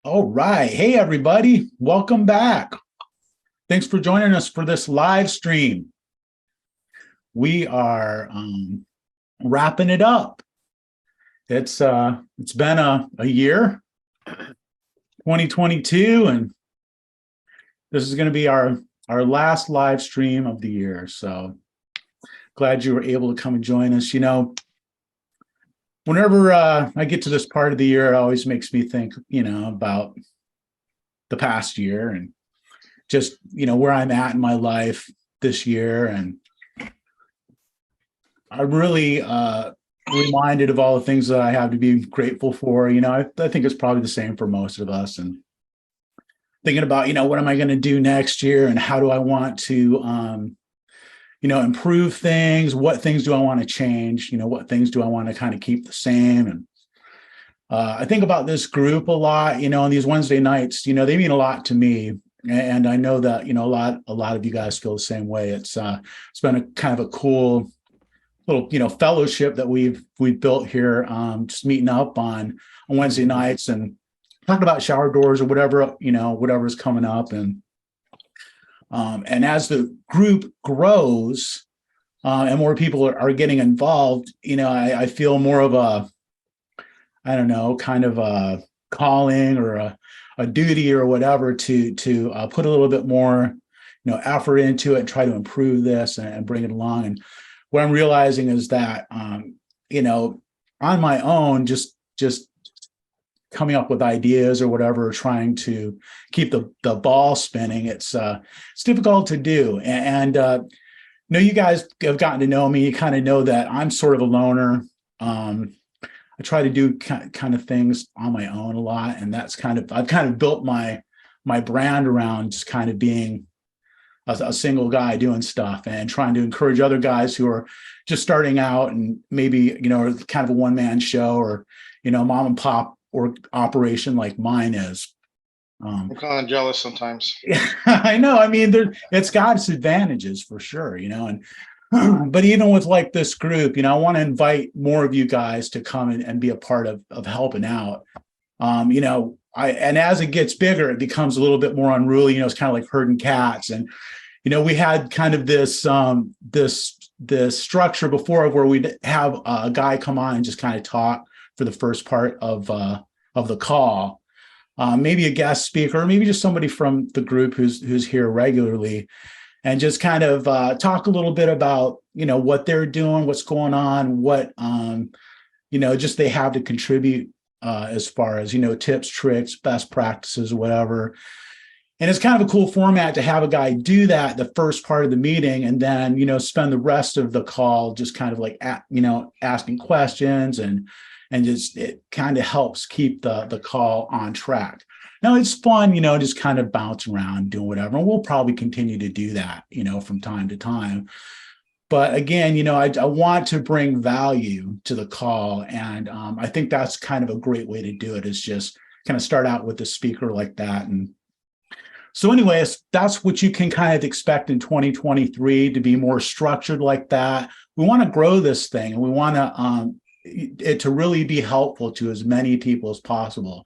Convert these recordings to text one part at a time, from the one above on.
All right. Hey, everybody. Welcome back. Thanks for joining us for this live stream. We are wrapping it up. It's been a year, 2022, and this is going to be our last live stream of the year. So glad you were able to come and join us. Whenever I get to this part of the year, it always makes me think, about the past year and just, where I'm at in my life this year. And I'm really reminded of all the things that I have to be grateful for. I think it's probably the same for most of us. And thinking about, what am I going to do next year and how do I want to, improve things? What things do I want to change? What things do I want to kind of keep the same? And I think about this group a lot, on these Wednesday nights, they mean a lot to me. And I know that, a lot of you guys feel the same way. It's been a kind of a cool little, fellowship that we've built here, just meeting up on Wednesday nights and talking about shower doors or whatever, whatever's coming up. And as the group grows and more people are getting involved, I feel more of a, I don't know, kind of a calling or a duty or whatever to put a little bit more, effort into it and try to improve this and bring it along. And what I'm realizing is that, on my own, just coming up with ideas or whatever, trying to keep the ball spinning, it's difficult to do. And you guys have gotten to know me. You kind of know that I'm sort of a loner. I try to do kind of things on my own a lot, and I've kind of built my brand around just kind of being a single guy doing stuff and trying to encourage other guys who are just starting out and maybe kind of a one-man show or mom and pop or operation like mine is. I'm kind of jealous sometimes. I know. I mean, it's got its advantages for sure, and but even with like this group, I want to invite more of you guys to come and be a part of helping out. And as it gets bigger, it becomes a little bit more unruly. It's kind of like herding cats. And we had kind of this structure before where we'd have a guy come on and just kind of talk for the first part of the call. Maybe a guest speaker, or maybe just somebody from the group who's here regularly, and just kind of talk a little bit about, what they're doing, what's going on, what, just they have to contribute as far as, tips, tricks, best practices, whatever. And it's kind of a cool format to have a guy do that the first part of the meeting and then, spend the rest of the call just kind of like, asking questions and just it kind of helps keep the call on track. Now it's fun, just kind of bounce around, doing whatever. And we'll probably continue to do that, from time to time. But again, I want to bring value to the call. And I think that's kind of a great way to do it, is just kind of start out with a speaker like that. And so anyways, that's what you can kind of expect in 2023, to be more structured like that. We want to grow this thing, and we want it to really be helpful to as many people as possible.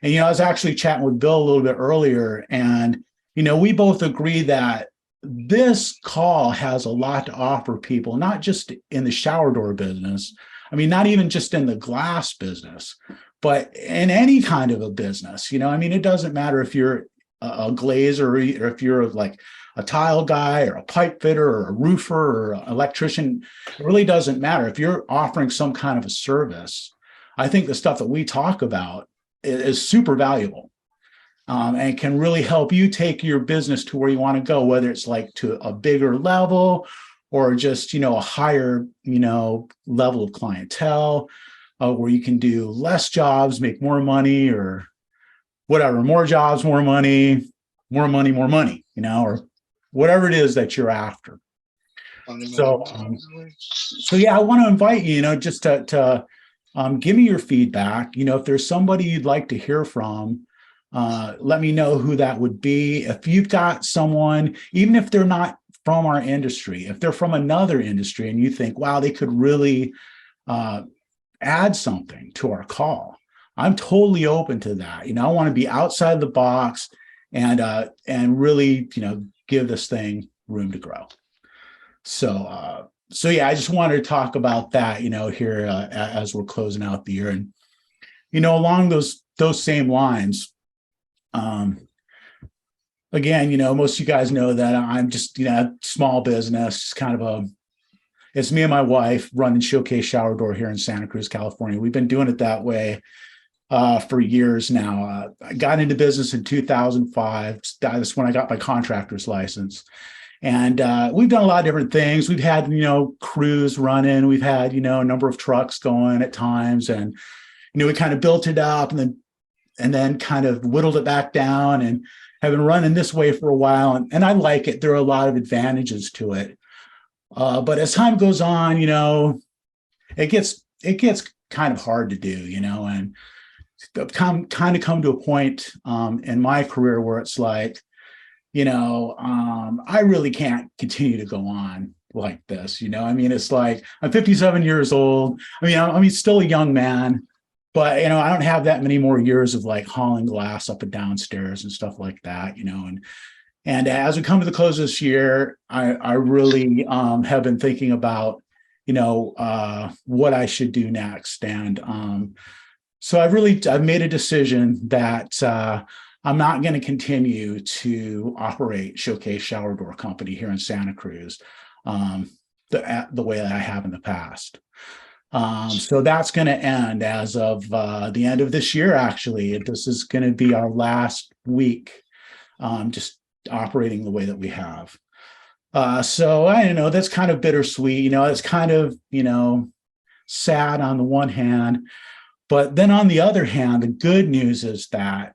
And, I was actually chatting with Bill a little bit earlier, and, we both agree that this call has a lot to offer people, not just in the shower door business. I mean, not even just in the glass business, but in any kind of a business. It doesn't matter if you're a glazer or if you're like a tile guy or a pipe fitter or a roofer or an electrician. It really doesn't matter. If you're offering some kind of a service, I think the stuff that we talk about is super valuable, and can really help you take your business to where you want to go, whether it's like to a bigger level or just, a higher, level of clientele, where you can do less jobs, make more money, or whatever, more jobs, more money, more money, or whatever it is that you're after. So yeah, I want to invite you, just to give me your feedback. If there's somebody you'd like to hear from, let me know who that would be. If you've got someone, even if they're not from our industry, if they're from another industry and you think, wow, they could really add something to our call, I'm totally open to that. I want to be outside the box and really, give this thing room to grow. So yeah, I just wanted to talk about that, here as we're closing out the year. And along those same lines, again, most of you guys know that I'm just, small business, kind of it's me and my wife running Showcase Shower Door here in Santa Cruz, California. We've been doing it that way for years now. I got into business in 2005. That's when I got my contractor's license. And we've done a lot of different things. We've had, crews running. We've had, a number of trucks going at times. And, we kind of built it up and then kind of whittled it back down and have been running this way for a while. And I like it. There are a lot of advantages to it. But as time goes on, it gets kind of hard to do, and come to a point in my career where it's like, I really can't continue to go on like this. It's like I'm 57 years old. I'm still a young man, but I don't have that many more years of like hauling glass up and down stairs and stuff like that. And as we come to the close of this year, I really have been thinking about, what I should do next. And so I've made a decision that I'm not going to continue to operate Showcase Shower Door Company here in Santa Cruz the way that I have in the past. So that's going to end as of the end of this year. Actually, this is going to be our last week, just operating the way that we have. So I don't know, that's kind of bittersweet. It's kind of, sad on the one hand, but then on the other hand, the good news is that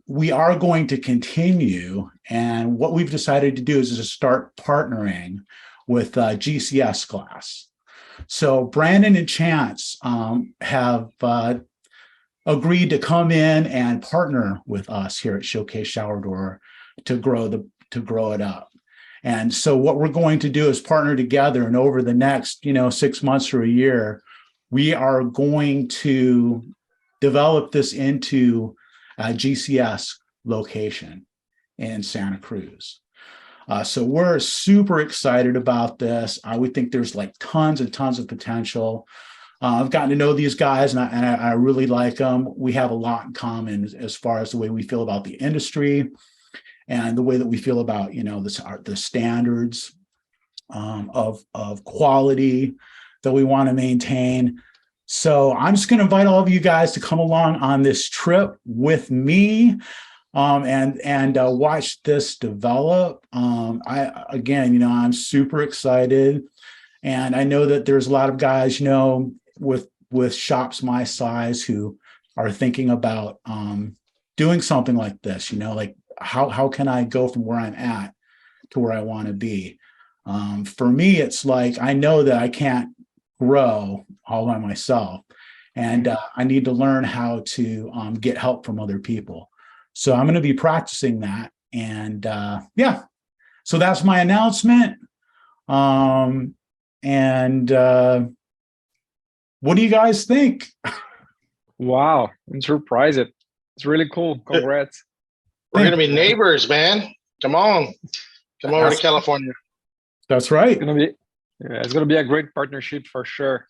we are going to continue. And what we've decided to do is to start partnering with GCS Glass. So Brandon and Chance have agreed to come in and partner with us here at Showcase Shower Door to grow it up. And so what we're going to do is partner together, and over the next 6 months or a year, we are going to develop this into a GCS location in Santa Cruz. So we're super excited about this. We think there's like tons and tons of potential. I've gotten to know these guys, and I really like them. We have a lot in common as far as the way we feel about the industry and the way that we feel about the standards of quality that we want to maintain. So I'm just going to invite all of you guys to come along on this trip with me and watch this develop. I'm super excited, and I know that there's a lot of guys, with shops my size who are thinking about doing something like this. Like how can I go from where I'm at to where I want to be? For me, it's like I know that I can't grow all by myself, and I need to learn how to get help from other people. So I'm going to be practicing that, and so that's my announcement. And what do you guys think? Wow, I'm surprised. It's really cool. Congrats. We're going to be neighbors, man. Come on. Come over to California. That's right. It's gonna be a great partnership for sure.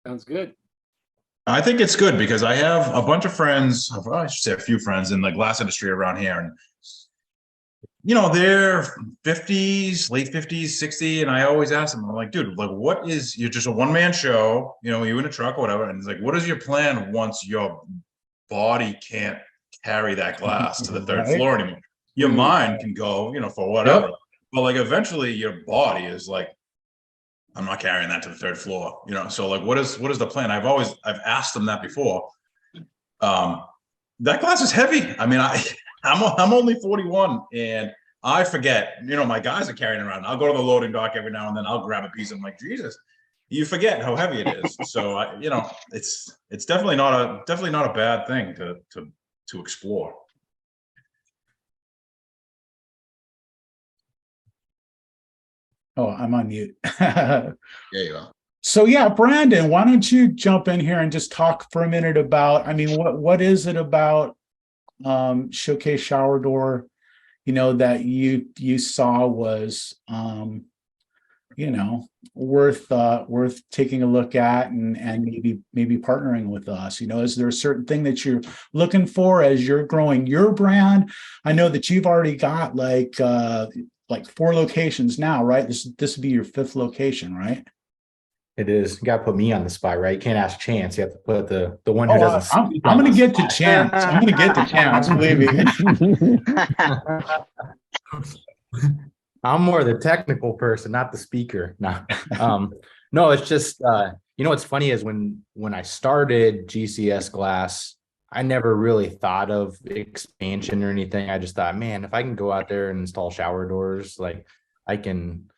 Sounds good. I think it's good because I have a bunch of friends, I should say a few friends in the glass industry around here. And, they're 50s, late 50s, 60. And I always ask them, I'm like, dude, like, you're just a one-man show, you in a truck or whatever. And it's like, what is your plan once your body can't carry that glass to the third floor anymore? Your mind can go, for whatever. Yep. But like eventually your body is like, I'm not carrying that to the third floor, So like, what is the plan? I've asked them that before. That glass is heavy. I'm only 41 and I forget, my guys are carrying it around. I'll go to the loading dock every now and then. I'll grab a piece. I'm like, Jesus, you forget how heavy it is. So it's definitely not a bad thing to explore. Oh, I'm on mute. Yeah, you are. So yeah, Brandon, why don't you jump in here and just talk for a minute about, I mean, what is it about Showcase Shower Door, that you saw was worth taking a look at, and maybe partnering with us. Is there a certain thing that you're looking for as you're growing your brand? I know that you've already got like 4 locations now, right? This would be your 5th location, right? It is. You got to put me on the spot, right? You can't ask Chance. You have to put the one who Oh, doesn't I'm speak I'm on gonna the get to spot. Chance. I'm gonna get to Chance, believe me. I'm more the technical person, not the speaker. No, no, it's just what's funny is when I started GCS Glass, I never really thought of expansion or anything. I just thought, man, if I can go out there and install shower doors, like I can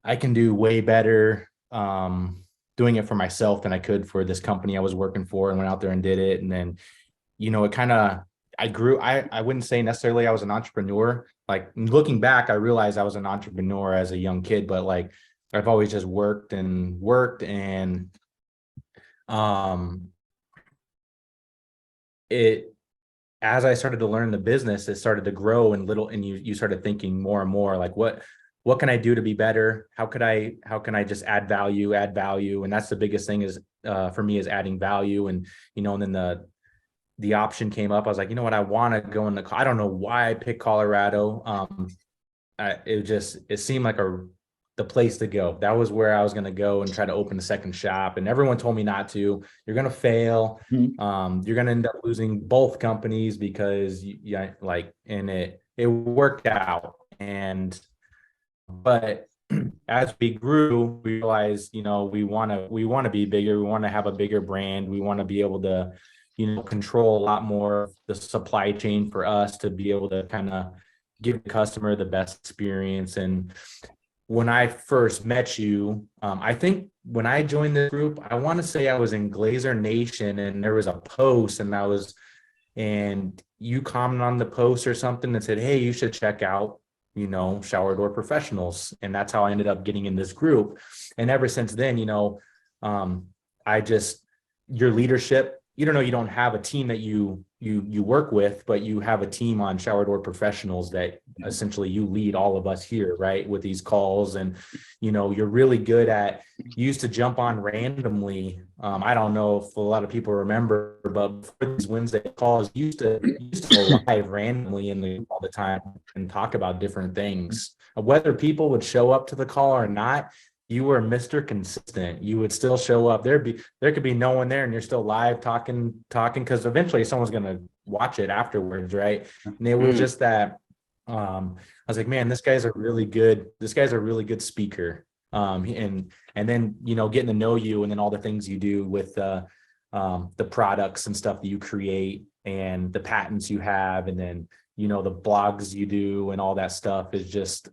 do way better doing it for myself than I could for this company I was working for, and went out there and did it. And then, it kind of, I grew, I wouldn't say necessarily I was an entrepreneur. Like looking back, I realized I was an entrepreneur as a young kid, but like I've always just worked and it, as I started to learn the business, it started to grow and you started thinking more and more like what can I do to be better? How can I just add value? And that's the biggest thing is for me is adding value. And and then the option came up. I was like, you know what, I want to go in I don't know why I picked Colorado. It seemed like the place to go. That was where I was going to go and try to open a second shop. And everyone told me not to. You're going to fail. Mhm. You're going to end up losing both companies because and it worked out. But as we grew, we realized, we want to be bigger. We want to have a bigger brand. We want to be able to, control a lot more of the supply chain for us to be able to kind of give the customer the best experience. And when I first met you, I think when I joined the group, I want to say I was in Glazer Nation, and there was a post, and you commented on the post or something that said, hey, you should check out shower door professionals. And that's how I ended up getting in this group. And ever since then, I just, your leadership, you don't have a team that you work with, but you have a team on shower door professionals that essentially you lead all of us here, right? With these calls. And, you're really good at, you used to jump on randomly. I don't know if a lot of people remember, but before these Wednesday calls, you used to go live randomly all the time and talk about different things. Whether people would show up to the call or not, you were Mr. Consistent. You would still show up. There could be no one there, and you're still live talking, because eventually someone's gonna watch it afterwards, right? And it was just that I was like, man, this guy's a really good speaker. And then getting to know you, and then all the things you do with the products and stuff that you create, and the patents you have, and then the blogs you do, and all that stuff is just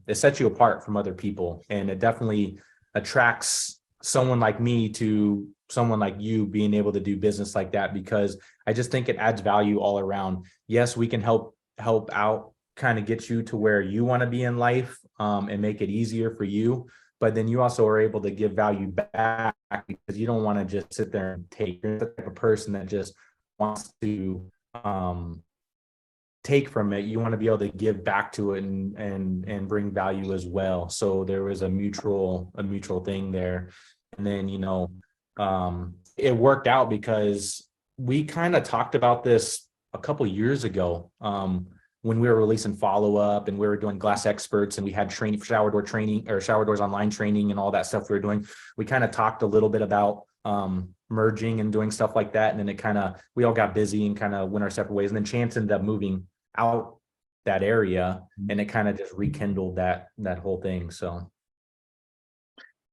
it sets you apart from other people, and it definitely attracts someone like me to someone like you being able to do business like that, because I just think it adds value all around. Yes, we can help out, kind of get you to where you want to be in life, and make it easier for you, but then you also are able to give value back, because you don't want to just sit there and take. You're the type of person that just wants to take from it. You want to be able to give back to it and bring value as well. So there was a mutual thing there. And then it worked out because we kind of talked about this a couple years ago, when we were releasing follow-up, and we were doing Glass Experts, and we had training for shower door training, or shower doors online training, and all that stuff we were doing. We kind of talked a little bit about merging and doing stuff like that. And then we all got busy and kind of went our separate ways. And then Chance ended up moving out that area, and it kind of just rekindled that whole thing. So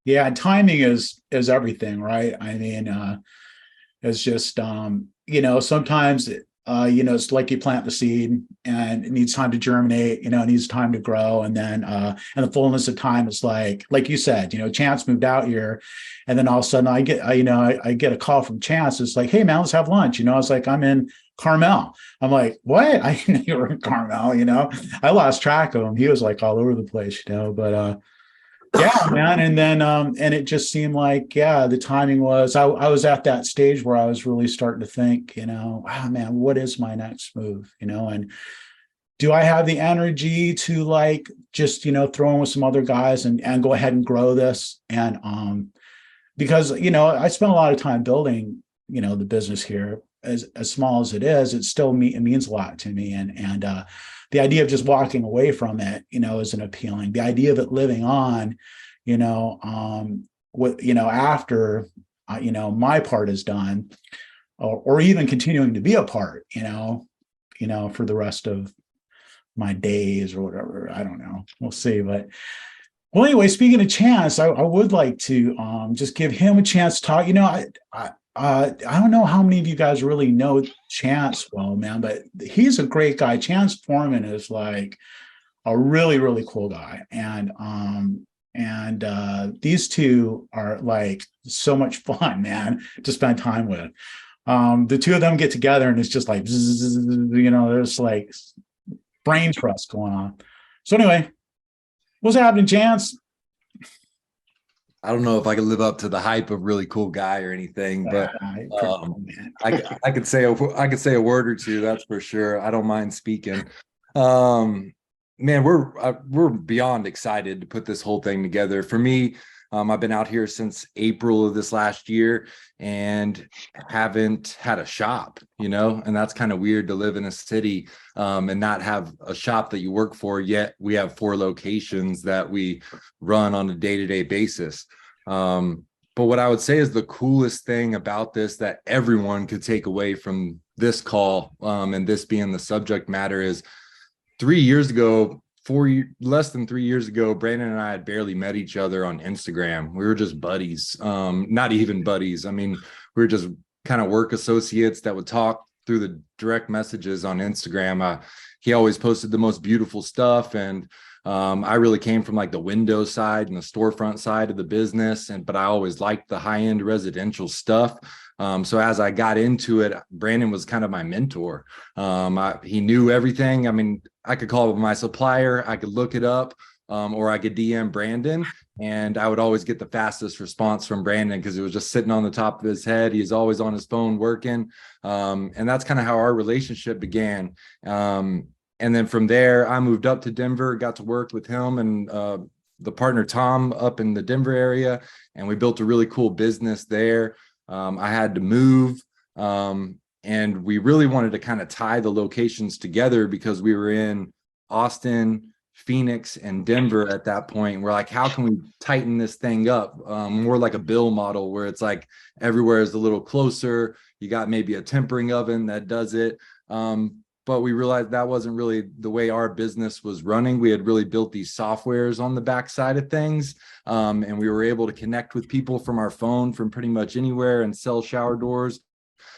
Yeah, timing is everything, right? I mean, it's just sometimes it's like you plant the seed, and it needs time to germinate, it needs time to grow, and then and the fullness of time is like you said, Chance moved out here, and then all of a sudden I get a call from Chance. It's like, hey man, let's have lunch. I was like, I'm in Carmel. I'm like, what? I didn't know you were in Carmel. I lost track of him. He was like all over the place, but Yeah, man. And then and it just seemed like, yeah, the timing was I was at that stage where I was really starting to think, wow, man, what is my next move? And do I have the energy to like just, throw in with some other guys and go ahead and grow this? And because, I spent a lot of time building, the business here. As small as it is, it means a lot to me. And the idea of just walking away from it, isn't appealing. The idea of it living on, after, my part is done, or even continuing to be a part, for the rest of my days or whatever. I don't know. We'll see. But well, anyway, speaking of Chance, I would like to just give him a chance to talk. I don't know how many of you guys really know Chance well, man, but he's a great guy. Chance Foreman is like a really, really cool guy. And these two are like so much fun, man, to spend time with. The two of them get together and it's just like, there's like brain trust going on. So anyway, what's happening, Chance? I don't know if I could live up to the hype of really cool guy or anything, but I could say a word or two. That's for sure. I don't mind speaking. Man, we're beyond excited to put this whole thing together. For me, I've been out here since April of this last year and haven't had a shop, and that's kind of weird to live in a city and not have a shop that you work for, yet we have 4 locations that we run on a day-to-day basis. But what I would say is the coolest thing about this that everyone could take away from this call, and this being the subject matter, is 3 years ago, less than 3 years ago, Brandon and I had barely met each other on Instagram. We were just buddies, not even buddies. I mean, we were just kind of work associates that would talk through the direct messages on Instagram. He always posted the most beautiful stuff. And I really came from like the window side and the storefront side of the business. But I always liked the high-end residential stuff. So as I got into it, Brandon was kind of my mentor. He knew everything. I mean, I could call my supplier, I could look it up, or I could DM Brandon, and I would always get the fastest response from Brandon because it was just sitting on the top of his head. He's always on his phone working. And that's kind of how our relationship began. And then from there, I moved up to Denver, got to work with him and the partner Tom up in the Denver area, and we built a really cool business there. I had to move, and we really wanted to kind of tie the locations together because we were in Austin, Phoenix, and Denver at that point. We're like, how can we tighten this thing up? More like a bill model where it's like everywhere is a little closer. You got maybe a tempering oven that does it. But we realized that wasn't really the way our business was running. We had really built these softwares on the backside of things. And we were able to connect with people from our phone from pretty much anywhere and sell shower doors.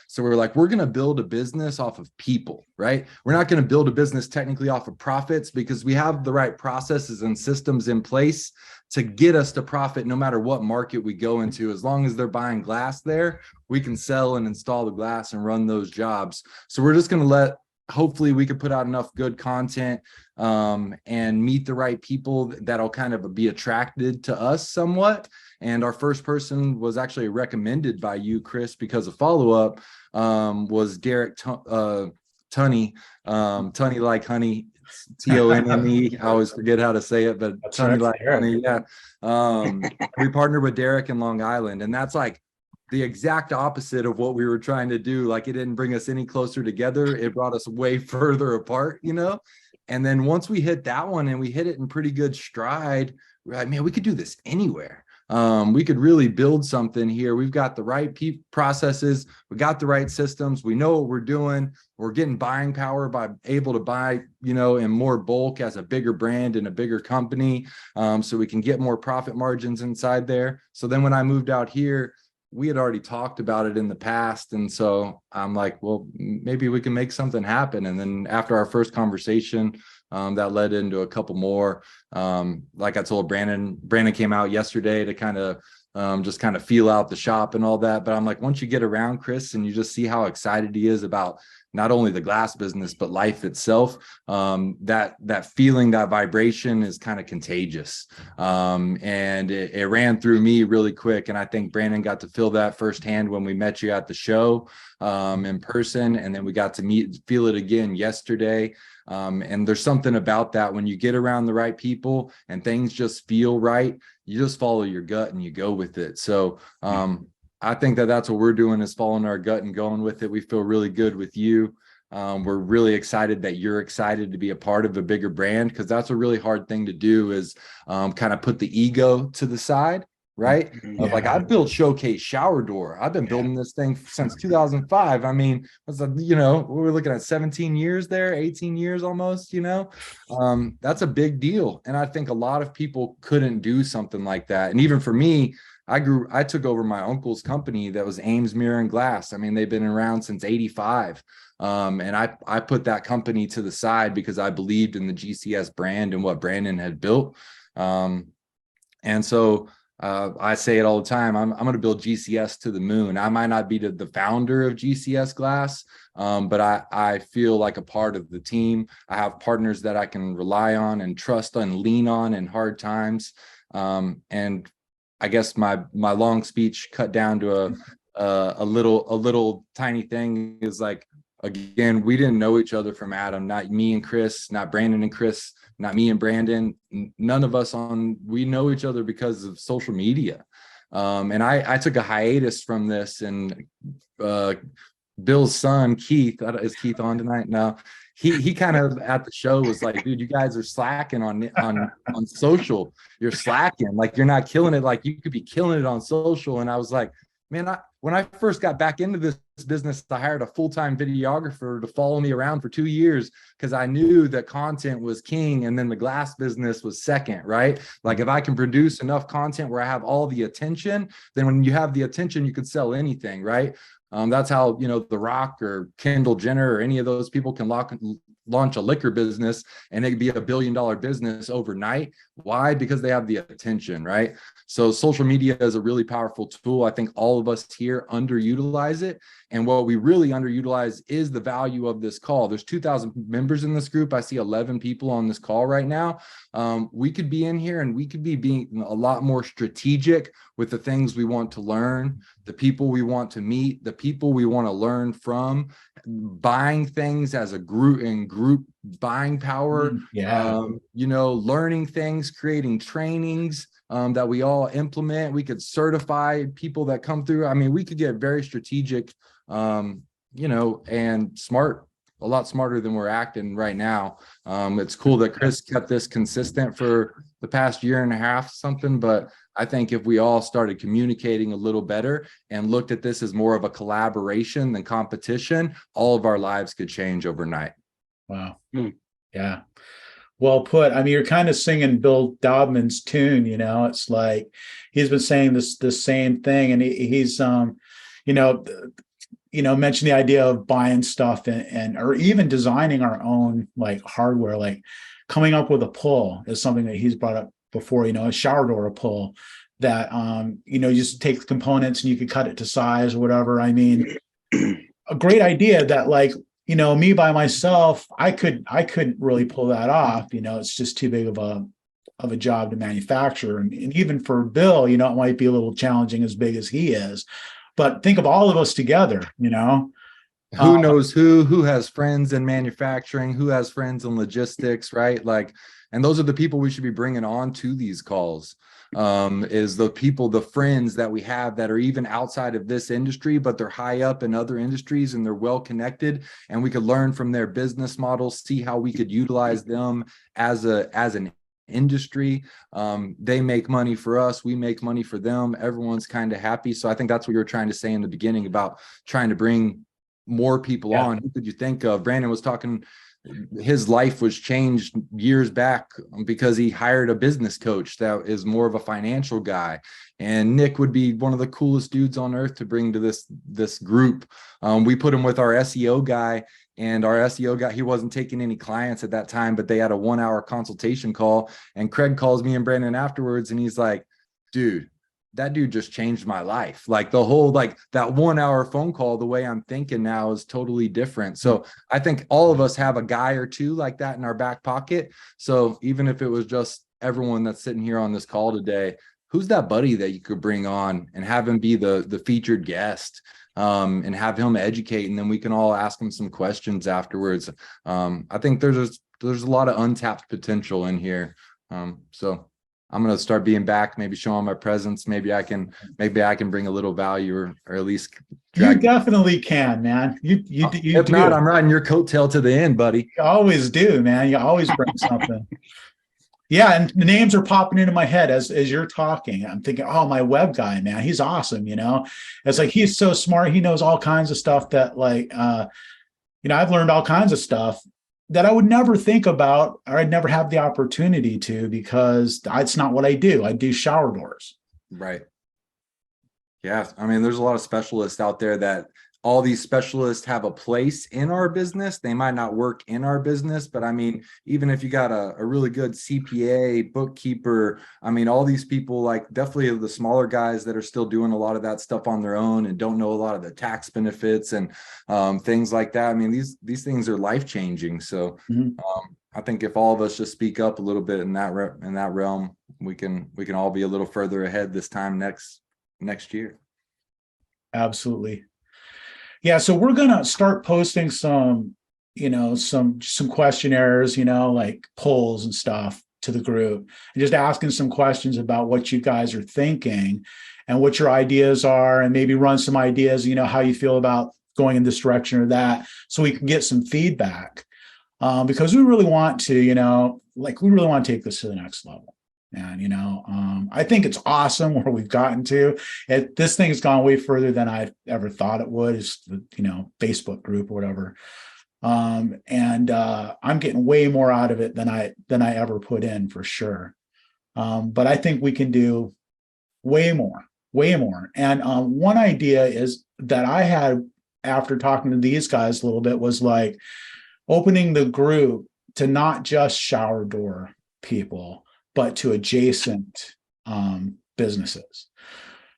So we were like, we're going to build a business off of people, right? We're not going to build a business technically off of profits because we have the right processes and systems in place to get us to profit no matter what market we go into. As long as they're buying glass there, we can sell and install the glass and run those jobs. So we're just going to hopefully we could put out enough good content and meet the right people that'll kind of be attracted to us somewhat. And our first person was actually recommended by you, Chris, because a follow-up was Derek Tunney, Tunney like honey, Tone. I always forget how to say it, but That's Tunney right, like Derek. honey. Yeah. We partnered with Derek in Long Island, and that's like the exact opposite of what we were trying to do. Like, it didn't bring us any closer together. It brought us way further apart, And then once we hit that one and we hit it in pretty good stride, we're like, man, we could do this anywhere. We could really build something here. We've got the right processes. We got the right systems. We know what we're doing. We're getting buying power by able to buy, in more bulk as a bigger brand and a bigger company. So we can get more profit margins inside there. So then when I moved out here, we had already talked about it in the past. And so I'm like, well, maybe we can make something happen. And then after our first conversation, that led into a couple more. Like I told Brandon came out yesterday to kind of just kind of feel out the shop and all that. But I'm like, once you get around Chris and you just see how excited he is about not only the glass business, but life itself, that feeling, that vibration is kind of contagious. And it ran through me really quick. And I think Brandon got to feel that firsthand when we met you at the show in person. And then we got to feel it again yesterday. And there's something about that when you get around the right people and things just feel right, you just follow your gut and you go with it. So I think that's what we're doing, is following our gut and going with it. We feel really good with you. We're really excited that you're excited to be a part of a bigger brand, because that's a really hard thing to do, is kind of put the ego to the side, right? Yeah. Like, I've built Showcase shower door. I've been building this thing since 2005. I mean, we're looking at 17 years there, 18 years almost, that's a big deal. And I think a lot of people couldn't do something like that. And even for me, I took over my uncle's company that was Ames Mirror and Glass. I mean, they've been around since 85. And I put that company to the side because I believed in the GCS brand and what Brandon had built. And so I say it all the time, I'm going to build GCS to the moon. I might not be the founder of GCS Glass, but I feel like a part of the team. I have partners that I can rely on and trust and lean on in hard times. And I guess my long speech cut down to a little tiny thing is like, again, we didn't know each other from Adam, not me and Chris, not Brandon and Chris, not me and Brandon. None of us we know each other because of social media. And I took a hiatus from this, and Bill's son, Keith, is Keith on tonight? No. He kind of at the show was like, dude, you guys are slacking on social. You're slacking. Like, you're not killing it. Like, you could be killing it on social. And I was like, man, when I first got back into this business, I hired a full-time videographer to follow me around for 2 years, because I knew that content was king and then the glass business was second, right? Like, if I can produce enough content where I have all the attention, then when you have the attention, you could sell anything, right? That's how, The Rock or Kendall Jenner or any of those people can launch a liquor business and it could be $1 billion business overnight. Why? Because they have the attention, right? So social media is a really powerful tool. I think all of us here underutilize it. And what we really underutilize is the value of this call. There's 2,000 members in this group. I see 11 people on this call right now. We could be in here and we could be being a lot more strategic with the things we want to learn, the people we want to meet, the people we want to learn from, buying things as a group buying power, learning things, creating trainings that we all implement. We could certify people that come through. I mean, we could get very strategic, and smart, a lot smarter than we're acting right now. It's cool that Chris kept this consistent for the past year and a half, something, but I think if we all started communicating a little better and looked at this as more of a collaboration than competition, all of our lives could change overnight. Wow. Yeah. Well put. I mean, you're kind of singing Bill Dobman's tune, it's like he's been saying the same thing. And he's, mentioned the idea of buying stuff and or even designing our own like hardware, like coming up with a pull is something that he's brought up before, a shower door pull that, you just take the components and you could cut it to size or whatever. I mean, a great idea that like, me by myself, I couldn't really pull that off. It's just too big of a job to manufacture. And even for Bill, it might be a little challenging as big as he is. But think of all of us together, Who knows who has friends in manufacturing, who has friends in logistics, right? Like, and those are the people we should be bringing on to these calls. Is the people, the friends that we have that are even outside of this industry, but they're high up in other industries and they're well connected, and we could learn from their business models, see how we could utilize them as an industry. They make money for us, we make money for them, everyone's kind of happy. So I think that's what you were trying to say in the beginning about trying to bring more people on. Who could you think of? Brandon was talking, his life was changed years back because he hired a business coach that is more of a financial guy. And Nick would be one of the coolest dudes on earth to bring to this group. We put him with our SEO guy, and our SEO guy, he wasn't taking any clients at that time, but they had a 1-hour consultation call. And Craig calls me and Brandon afterwards, and he's like, dude, that dude just changed my life. Like the whole, like that 1 hour phone call, the way I'm thinking now is totally different. So I think all of us have a guy or two like that in our back pocket. So even if it was just everyone that's sitting here on this call today, who's that buddy that you could bring on and have him be the featured guest, and have him educate, and then we can all ask him some questions afterwards. I think there's a lot of untapped potential in here. So I'm going to start being back, maybe showing my presence. Maybe I can bring a little value, or at least You definitely can, man. You if do. not, I'm riding your coattail to the end, buddy. You always do, man. You always bring something. Yeah, and the names are popping into my head as you're talking. I'm thinking, oh, my web guy, man, he's awesome. It's like he's so smart. He knows all kinds of stuff that, like, I've learned all kinds of stuff that I would never think about, or I'd never have the opportunity to, because it's not what I do. I do shower doors. Right. Yeah. I mean, there's a lot of specialists out there that all these specialists have a place in our business. They might not work in our business, but I mean, even if you got a really good CPA, bookkeeper, I mean, all these people, like definitely the smaller guys that are still doing a lot of that stuff on their own and don't know a lot of the tax benefits and things like that. I mean, these things are life-changing. So I think if all of us just speak up a little bit in that realm, we can all be a little further ahead this time next year. Absolutely. Yeah, so we're gonna start posting some questionnaires, like polls and stuff to the group, and just asking some questions about what you guys are thinking and what your ideas are, and maybe run some ideas, how you feel about going in this direction or that, so we can get some feedback. Because we really want to, we really want to take this to the next level. And, I think it's awesome where we've gotten to. This thing has gone way further than I ever thought it would. It's the, Facebook group or whatever. And I'm getting way more out of it than I ever put in, for sure. But I think we can do way more. And one idea is that I had after talking to these guys a little bit was like opening the group to not just shower door people, but to adjacent businesses.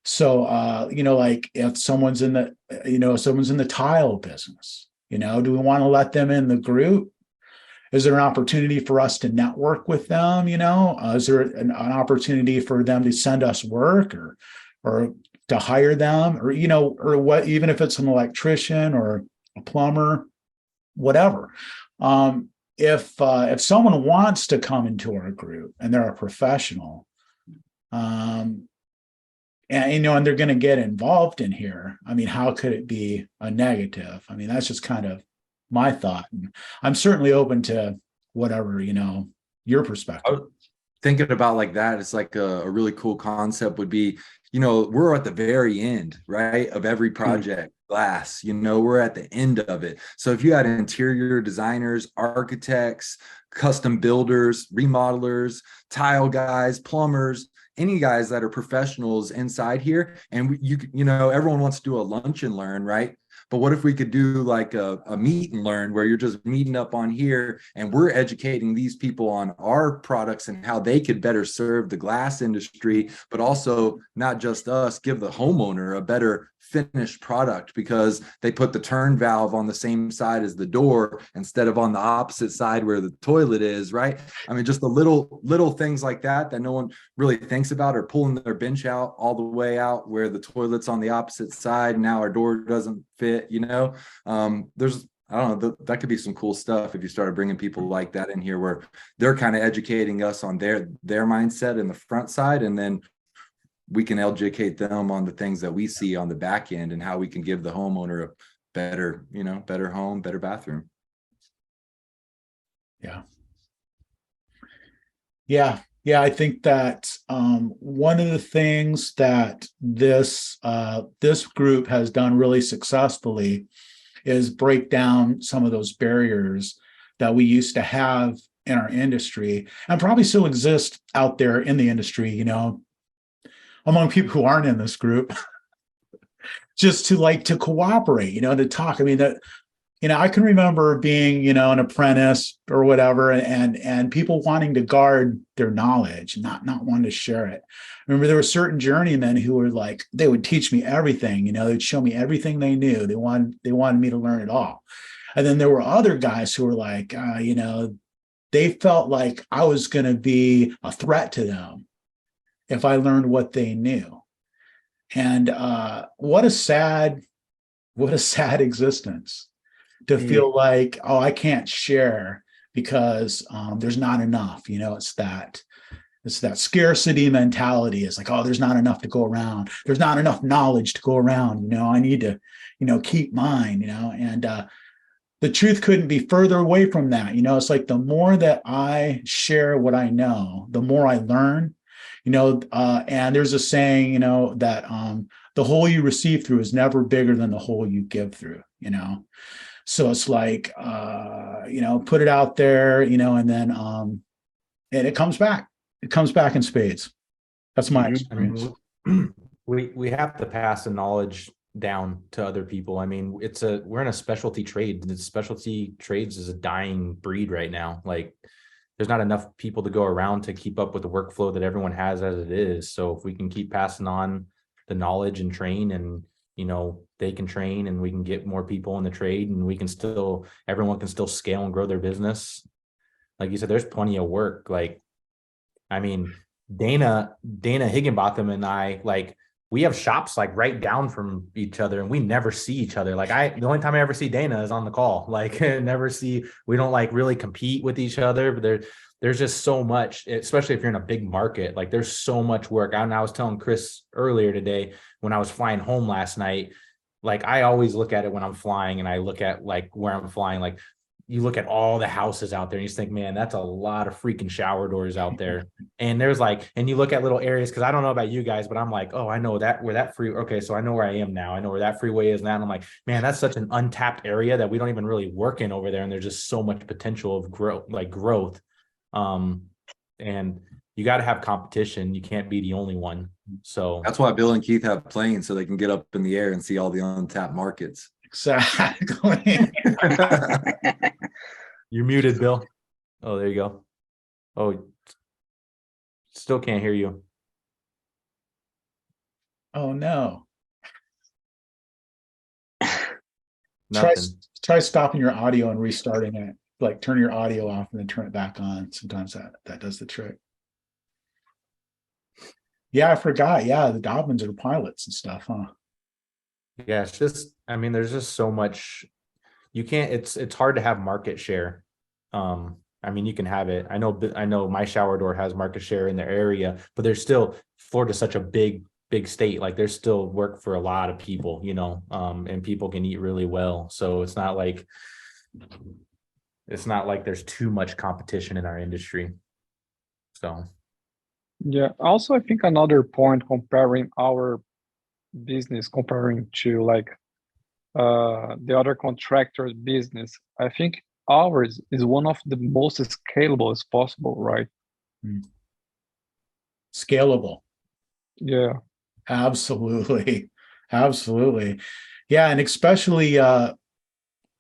So, like if someone's in the tile business, do we want to let them in the group? Is there an opportunity for us to network with them? Is there an opportunity for them to send us work or to hire them, or, or what, even if it's an electrician or a plumber, whatever. If someone wants to come into our group and they're a professional, and they're going to get involved in here, I mean, how could it be a negative? I mean, that's just kind of my thought. And I'm certainly open to whatever, your perspective. Thinking about like that, it's like a really cool concept would be, we're at the very end, right, of every project. Glass, we're at the end of it. So if you had interior designers, architects, custom builders, remodelers, tile guys, plumbers, any guys that are professionals inside here, and everyone wants to do a lunch and learn, right? But what if we could do like a meet and learn, where you're just meeting up on here and we're educating these people on our products and how they could better serve the glass industry, but also not just us, give the homeowner a better finished product because they put the turn valve on the same side as the door instead of on the opposite side where the toilet is, right? I mean, just the little things like that no one really thinks about, or pulling their bench out all the way out where the toilet's on the opposite side. Now our door doesn't fit, there's, I don't know, that could be some cool stuff if you started bringing people like that in here, where they're kind of educating us on their mindset in the front side, and then we can educate them on the things that we see on the back end and how we can give the homeowner a better home, better bathroom. Yeah. I think that one of the things that this group has done really successfully is break down some of those barriers that we used to have in our industry, and probably still exist out there in the industry, among people who aren't in this group, just to cooperate, to talk. I mean, that I can remember being, an apprentice or whatever, and people wanting to guard their knowledge, not wanting to share it. I remember there were certain journeymen who were like, they would teach me everything, they'd show me everything they knew. They wanted me to learn it all. And then there were other guys who were like, they felt like I was going to be a threat to them if I learned what they knew. And what a sad existence to feel like, oh, I can't share because there's not enough. It's that scarcity mentality. It's like, oh, there's not enough to go around. There's not enough knowledge to go around. I need to, keep mine. And the truth couldn't be further away from that. It's like the more that I share what I know, the more I learn. And there's a saying, that the hole you receive through is never bigger than the hole you give through. So it's like, put it out there, and then and it comes back. It comes back in spades. That's my experience. We have to pass the knowledge down to other people. I mean, we're in a specialty trade. The specialty trades is a dying breed right now. Like, there's not enough people to go around to keep up with the workflow that everyone has as it is. So if we can keep passing on the knowledge and train, and they can train, and we can get more people in the trade, and everyone can still scale and grow their business. Like you said, there's plenty of work. Like, I mean, Dana Higginbotham and I, like, we have shops like right down from each other, and we never see each other. Like, the only time I ever see Dana is on the call. Like, we don't like really compete with each other, but there's just so much, especially if you're in a big market. Like, there's so much work. I was telling Chris earlier today when I was flying home last night, like, I always look at it when I'm flying, and I look at like where I'm flying, like, you look at all the houses out there and you just think, man, that's a lot of freaking shower doors out there. And there's like, and you look at little areas, because I don't know about you guys, but I'm like, oh, I know that where that okay, so I know where I am now. I know where that freeway is now. And I'm like, man, that's such an untapped area that we don't even really work in over there. And there's just so much potential of growth. And you got to have competition. You can't be the only one. So that's why Bill and Keith have planes, so they can get up in the air and see all the untapped markets. Exactly. You're muted, Bill. Oh, there you go. Oh, still can't hear you. Oh no. Nothing. Try stopping your audio and restarting it. Like, turn your audio off and then turn it back on. Sometimes that does the trick. Yeah, I forgot. Yeah, the Dobbins are pilots and stuff, huh? Yeah, it's just, I mean, there's just so much. You can't, it's hard to have market share. I mean, you can have it. I know my shower door has market share in their area, but there's still, Florida's such a big state. Like, there's still work for a lot of people, and people can eat really well. So it's not like there's too much competition in our industry. So. Yeah. Also, I think another point comparing our business to like the other contractors' business, I think ours is one of the most scalable as possible, right? Scalable. Yeah. Absolutely. Yeah, and especially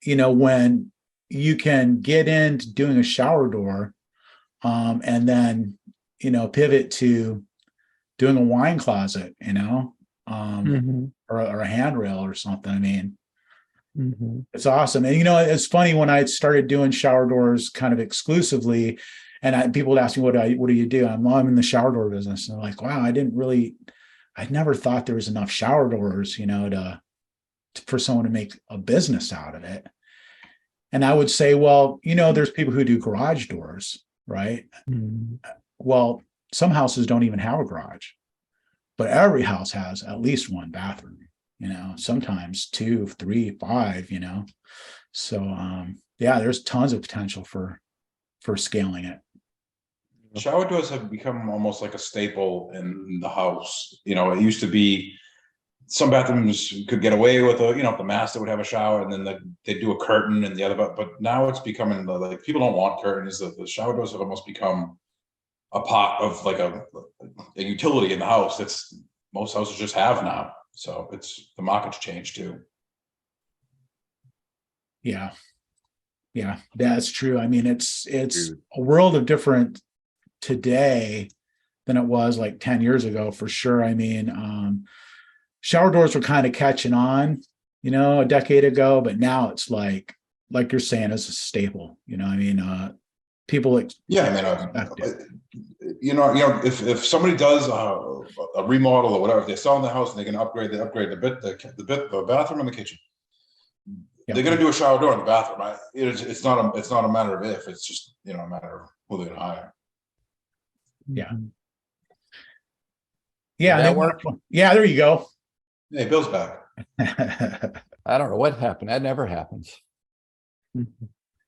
when you can get into doing a shower door, and then pivot to doing a wine closet, or a handrail or something. I mean, it's awesome. And it's funny, when I started doing shower doors kind of exclusively, and people would ask me, what do you do? I'm in the shower door business. And they're like, wow, I never thought there was enough shower doors, for someone to make a business out of it. And I would say, well, there's people who do garage doors, right? Well, some houses don't even have a garage, but every house has at least one bathroom, sometimes 2, 3, 5, So yeah, there's tons of potential for scaling it. Shower doors have become almost like a staple in the house. It used to be some bathrooms could get away with the master would have a shower, and then they do a curtain and the other, but now it's becoming like people don't want curtains. The shower doors have almost become a part of like a utility in the house. That's most houses just have now. So the market's changed too. Yeah. Yeah, that's true. I mean, it's Dude. a world of different today than it was like 10 years ago for sure. I mean, shower doors were kind of catching on, a decade ago, but now it's like you're saying, it's a staple. I mean, people Yeah, I expect it. if somebody does a remodel or whatever, if they're selling the house and they can upgrade the bathroom and the kitchen. Yeah. They're going to do a shower door in the bathroom. Right? It's not a matter of if. It's just a matter of who they're going to hire. Yeah. Mhm. Yeah. Did that work? Yeah, there you go. Hey, Bill's back. I don't know what happened. That never happens. Mhm.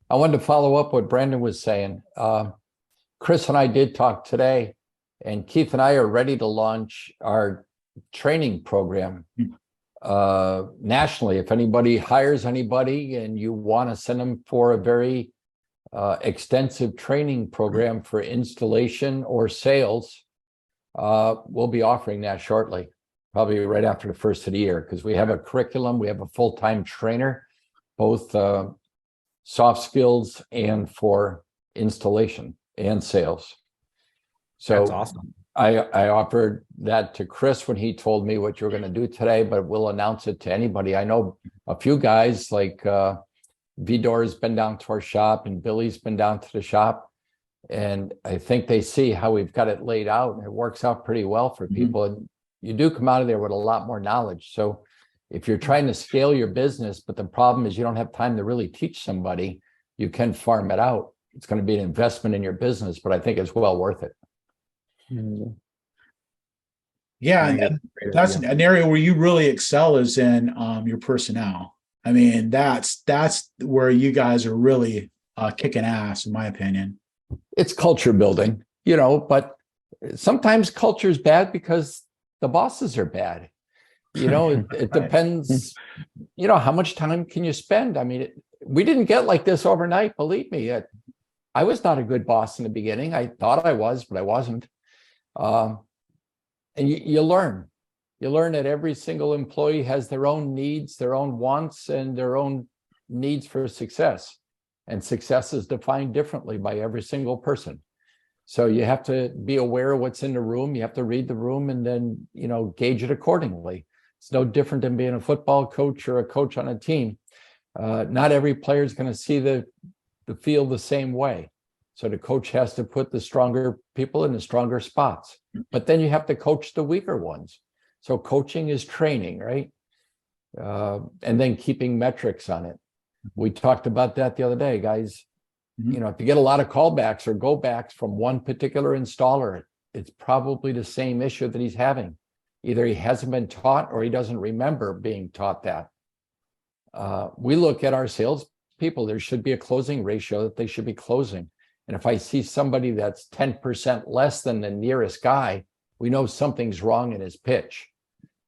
I wanted to follow up what Brandon was saying. Chris and I did talk today, and Keith and I are ready to launch our training program nationally. If anybody hires anybody and you want to send them for a very extensive training program for installation or sales, we'll be offering that shortly, probably right after the first of the year, because we have a curriculum, we have a full-time trainer, both soft skills and for installation and sales. So That's awesome. I offered that to Chris when he told me what you're going to do today, but we'll announce it to anybody. I know a few guys like Vidor's been down to our shop and Billy's been down to the shop. And I think they see how we've got it laid out, and it works out pretty well for people. And you do come out of there with a lot more knowledge. So if you're trying to scale your business, but the problem is you don't have time to really teach somebody, you can farm it out. It's going to be an investment in your business, but I think it's well worth it. Mhm. Yeah, and that's an area where you really excel is in your personnel. I mean, that's where you guys are really kicking ass, in my opinion. It's culture building, but sometimes culture is bad because the bosses are bad. It Right. depends, how much time can you spend? I mean, we didn't get like this overnight, believe me. I was not a good boss in the beginning. I thought I was, but I wasn't. And you learn. You learn that every single employee has their own needs, their own wants, and their own needs for success. And success is defined differently by every single person. So you have to be aware of what's in the room. You have to read the room and then, gauge it accordingly. It's no different than being a football coach or a coach on a team. Not every player is going to see the field the same way. So the coach has to put the stronger people in the stronger spots. But then you have to coach the weaker ones. So coaching is training, right? And then keeping metrics on it. We talked about that the other day, guys. If you get a lot of callbacks or go backs from one particular installer, it's probably the same issue that he's having. Either he hasn't been taught or he doesn't remember being taught that. We look at our sales people, there should be a closing ratio that they should be closing. And if I see somebody that's 10% less than the nearest guy, we know something's wrong in his pitch.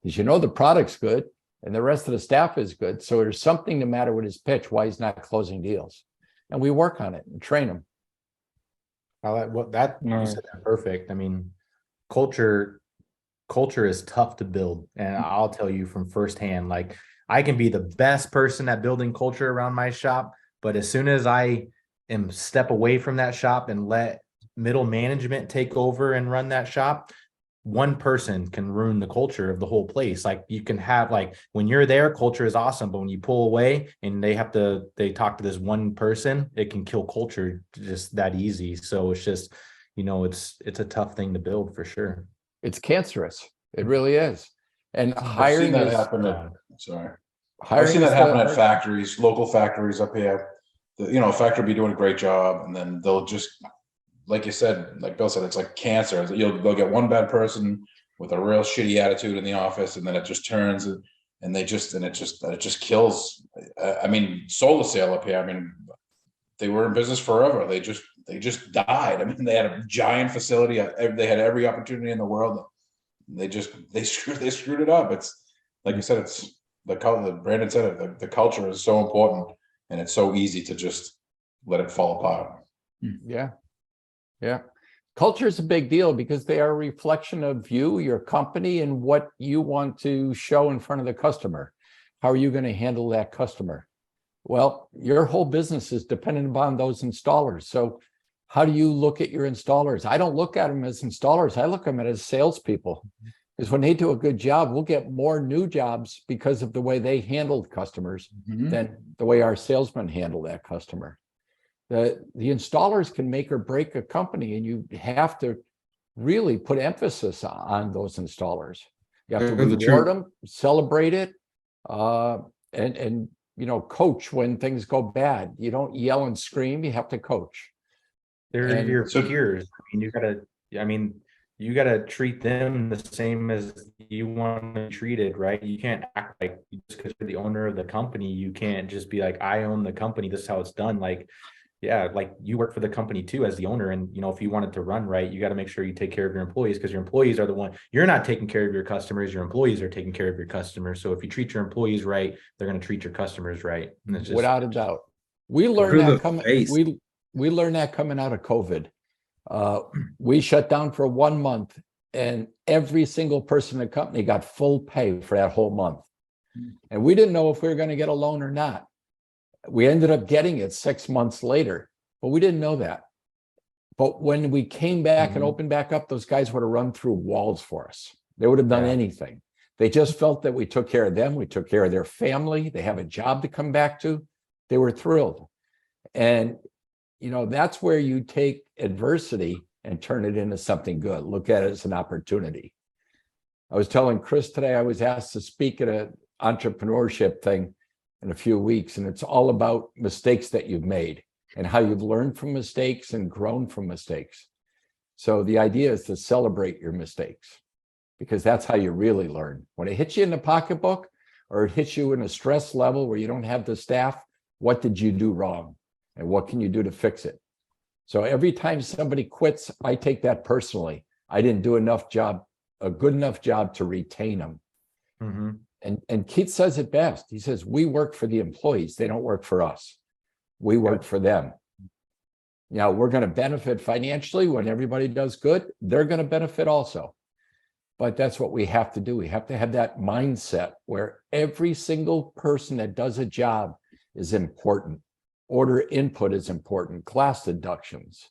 Because the product's good and the rest of the staff is good. So there's something the matter with his pitch, why he's not closing deals. And we work on it and train him. You said that perfect. I mean, culture is tough to build. And I'll tell you from firsthand, like I can be the best person at building culture around my shop, but as soon as I step away from that shop and let middle management take over and run that shop, one person can ruin the culture of the whole place. Like you can have, like when you're there, culture is awesome, but when you pull away and they talk to this one person, it can kill culture just that easy. So it's just, it's a tough thing to build for sure. It's cancerous. It really is. And I've seen that happen at factories, local factories up here. A factory will be doing a great job, and then they'll just, like you said, like Bill said, it's like cancer. They'll get one bad person with a real shitty attitude in the office, and then it just turns, and it just kills. I mean, Solar Sail up here. I mean, they were in business forever. They just died. I mean, they had a giant facility. They had every opportunity in the world. They screwed it up. It's like you said. It's the color. Brandon said it. The culture is so important, and it's so easy to just let it fall apart. Yeah. Culture is a big deal because they are a reflection of you, your company, and what you want to show in front of the customer. How are you going to handle that customer? Well, your whole business is dependent upon those installers. So how do you look at your installers? I don't look at them as installers. I look at them as salespeople. Because when they do a good job, we'll get more new jobs because of the way they handled customers than the way our salesmen handle that customer. The installers can make or break a company, and you have to really put emphasis on those installers. You have to reward them, celebrate it, and coach when things go bad. You don't yell and scream. You have to coach. They're your peers. You gotta treat them the same as you want to be treated, right? You can't act like just because you're the owner of the company, you can't just be like, I own the company, this is how it's done. Like, yeah, like you work for the company too as the owner. And if you want it to run right, you got to make sure you take care of your employees, because your employees are the one. You're not taking care of your customers, your employees are taking care of your customers. So if you treat your employees right, they're going to treat your customers right. And it's just, without a doubt. We learned that coming we learned that coming out of COVID. We shut down for 1 month, and every single person in the company got full pay for that whole month. And we didn't know if we were going to get a loan or not. We ended up getting it 6 months later, but we didn't know that. But when we came back and opened back up, those guys would have run through walls for us. They would have done anything. They just felt that we took care of them. We took care of their family. They have a job to come back to. They were thrilled. And, that's where you take adversity and turn it into something good. Look at it as an opportunity. I was telling Chris today, I was asked to speak at an entrepreneurship thing in a few weeks, and it's all about mistakes that you've made and how you've learned from mistakes and grown from mistakes. So the idea is to celebrate your mistakes, because that's how you really learn. When it hits you in the pocketbook, or it hits you in a stress level where you don't have the staff, what did you do wrong? And what can you do to fix it? So every time somebody quits, I take that personally. I didn't do a good enough job to retain them. And Keith says it best. He says, we work for the employees. They don't work for us. We work for them. We're going to benefit financially when everybody does good. They're going to benefit also. But that's what we have to do. We have to have that mindset where every single person that does a job is important. Order input is important. Glass deductions,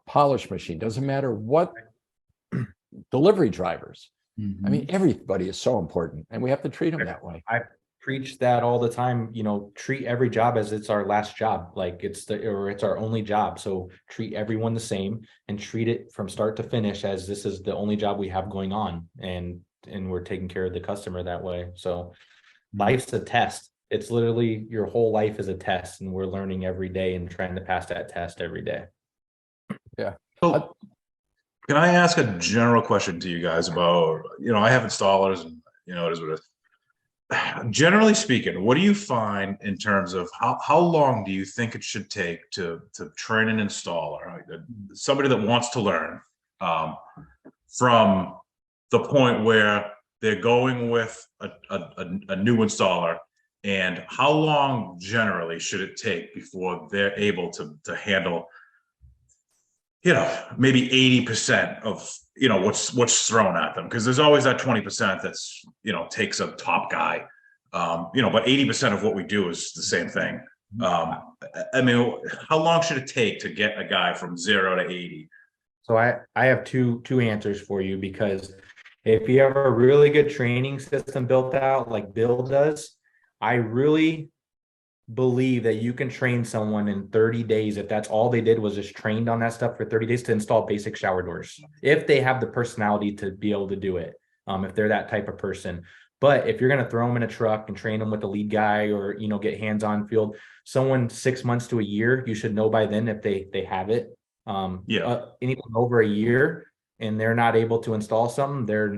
polish machine, doesn't matter what, delivery drivers. I mean, everybody is so important, and we have to treat them that way. I preach that all the time. Treat every job as it's our last job, like it's our only job. So treat everyone the same, and treat it from start to finish as this is the only job we have going on, and we're taking care of the customer that way. So life's a test. It's literally your whole life is a test, and we're learning every day and trying to pass that test every day. Yeah. So, can I ask a general question to you guys about, I have installers, and it is what it is. Generally speaking, what do you find in terms of how long do you think it should take to train an installer, somebody that wants to learn, from the point where they're going with a new installer? And how long generally should it take before they're able to handle, maybe 80% of, what's thrown at them? Because there's always that 20% that's, takes a top guy, but 80% of what we do is the same thing. How long should it take to get a guy from 0 to 80? So I have two answers for you, because if you have a really good training system built out like Bill does, I really believe that you can train someone in 30 days, if that's all they did was just trained on that stuff for 30 days, to install basic shower doors, if they have the personality to be able to do it, if they're that type of person. But if you're going to throw them in a truck and train them with the lead guy, or get hands-on field, someone 6 months to a year, you should know by then if they have it. Anything over a year and they're not able to install something, they're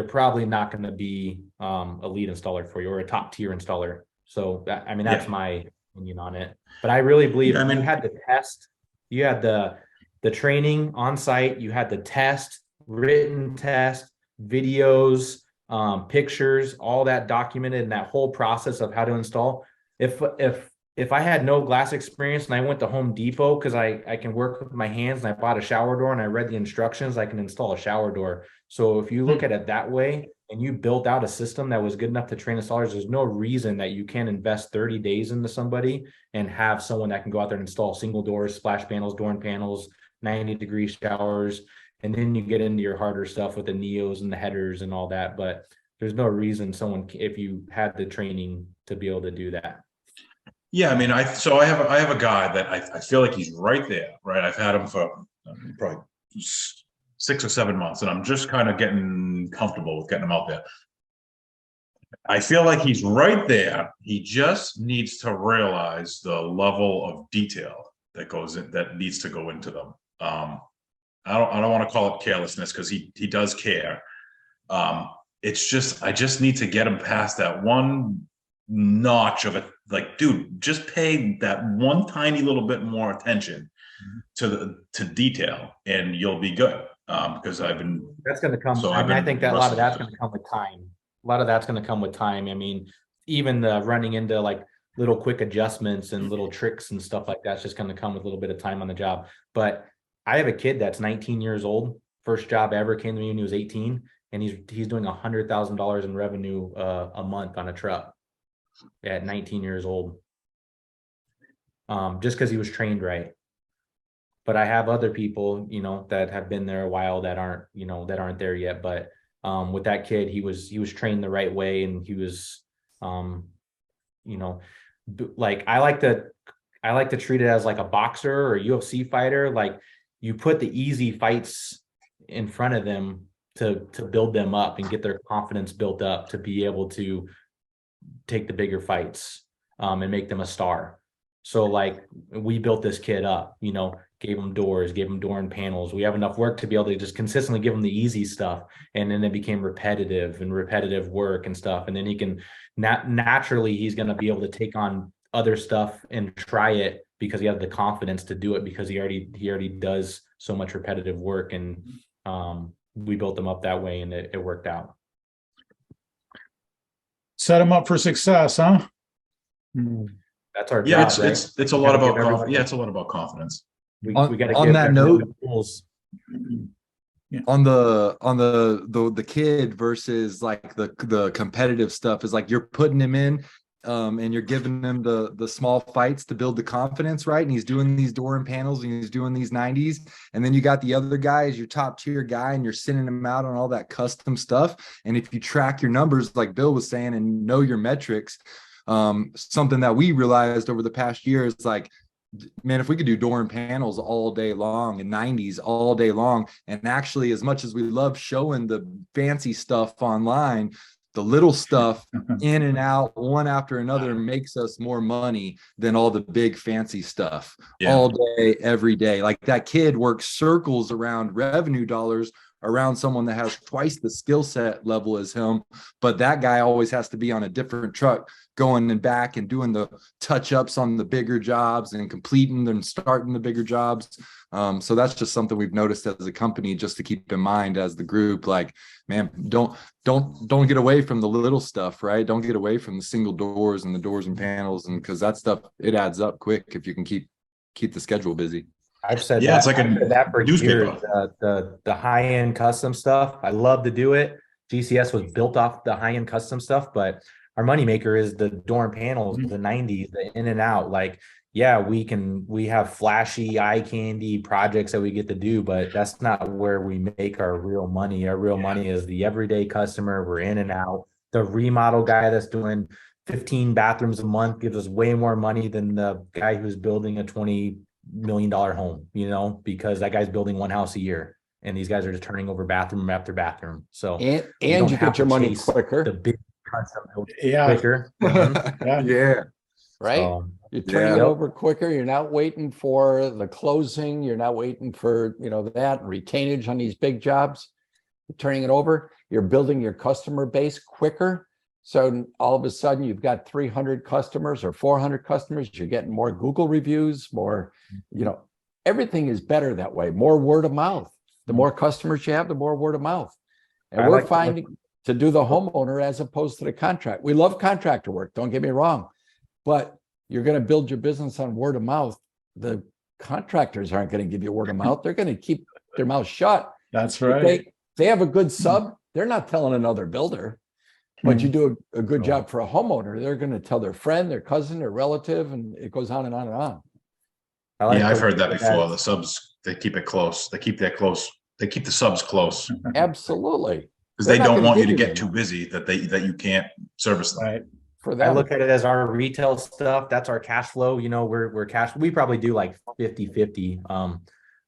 probably not going to be a lead installer for you, or a top tier installer. So that's my opinion on it. But I really believe you had the test, you had the training on site, you had the test, written test, videos, pictures, all that documented, and that whole process of how to install. If I had no glass experience and I went to Home Depot, because I can work with my hands, and I bought a shower door and I read the instructions, I can install a shower door. So if you look at it that way and you built out a system that was good enough to train installers, there's no reason that you can't invest 30 days into somebody and have someone that can go out there and install single doors, splash panels, door and panels, 90-degree showers. And then you get into your harder stuff with the Neos and the headers and all that. But there's no reason someone, if you had the training to be able to do that. Yeah, I mean, I have a guy that I feel like he's right there, right? I've had him for probably 6 or 7 months, and I'm just kind of getting comfortable with getting him out there. I feel like he's right there. He just needs to realize the level of detail that goes in, that needs to go into them. I don't want to call it carelessness, because he does care. It's just, I just need to get him past that one notch of it. Like, dude, just pay that one tiny little bit more attention to detail, and you'll be good. Because that's going to come. So I think that a lot of that's going to come with time. A lot of that's going to come with time. I mean, even the running into like little quick adjustments and little tricks and stuff like that's just going to come with a little bit of time on the job. But I have a kid that's 19 years old. First job ever, came to me when he was 18, and he's doing $100,000 in revenue a month on a truck at 19 years old. Just because he was trained right. But I have other people, you know, that have been there a while that aren't there yet. But with that kid, he was trained the right way, and he was, you know, like I like to treat it as like a boxer or a UFC fighter. Like, you put the easy fights in front of them to build them up and get their confidence built up to be able to take the bigger fights and make them a star. So like, we built this kid up, you know, gave him doors, gave him door and panels. We have enough work to be able to just consistently give him the easy stuff. And then it became repetitive work and stuff. And then he can naturally, he's going to be able to take on other stuff and try it, because he has the confidence to do it, because he already does so much repetitive work. And we built him up that way, and it worked out. Set him up for success, huh? That's our Yeah, job, right? it's a lot about it's a lot about confidence. We got to on that note, tools. on the kid versus like the competitive stuff is like, you're putting him in and you're giving him the small fights to build the confidence, right? And he's doing these door and panels, and he's doing these 90s, and then you got the other guy as your top tier guy, and you're sending him out on all that custom stuff. And if you track your numbers, like Bill was saying, and know your metrics, something that we realized over the past year is like, man, if we could do door and panels all day long and 90s all day long, and actually, as much as we love showing the fancy stuff online, the little stuff in and out one after another makes us more money than all the big fancy stuff all day, every day. Like, that kid works circles around revenue dollars around someone that has twice the skill set level as him, but that guy always has to be on a different truck, going and back and doing the touch-ups on the bigger jobs and completing and starting the bigger jobs. So that's just something we've noticed as a company, just to keep in mind as the group. Like, man, don't get away from the little stuff, right? Don't get away from the single doors and the doors and panels, and because that stuff, it adds up quick if you can keep the schedule busy. I've said Yeah, that. it's like I've said that for newspaper. years. The high-end custom stuff, I love to do it. GCS was built off the high-end custom stuff, but our moneymaker is the door and panels, the 90s, the in and out. Like, yeah, we have flashy eye candy projects that we get to do, but that's not where we make our real money. Our real money is the everyday customer. We're in and out. The remodel guy that's doing 15 bathrooms a month gives us way more money than the guy who's building a $20 million home, you know, because that guy's building one house a year, and these guys are just turning over bathroom after bathroom. So and you get your money quicker. The big custom quicker. Yeah. Right. So, you're turning it over quicker. You're not waiting for the closing. You're not waiting for, that retainage on these big jobs. You're turning it over. You're building your customer base quicker. So all of a sudden you've got 300 customers or 400 customers. You're getting more Google reviews, more, everything is better that way. More word of mouth. The more customers you have, the more word of mouth. And we're finding to do the homeowner as opposed to the contract. We love contractor work, don't get me wrong, but you're going to build your business on word of mouth. The contractors aren't going to give you word of mouth. They're going to keep their mouth shut. That's right. they have a good sub, they're not telling another builder. But you do a good job for a homeowner, they're going to tell their friend, their cousin, their relative, and it goes on and on and on. Yeah, I've heard that before. The subs, they keep it close. They keep that close. They keep the subs close Absolutely. because They're they not don't gonna want you give to you get the too amount. busy that you can't service them. Right. For I that, look at it as our retail stuff. That's our cash flow. You know, we're cash. We probably do like 50-50.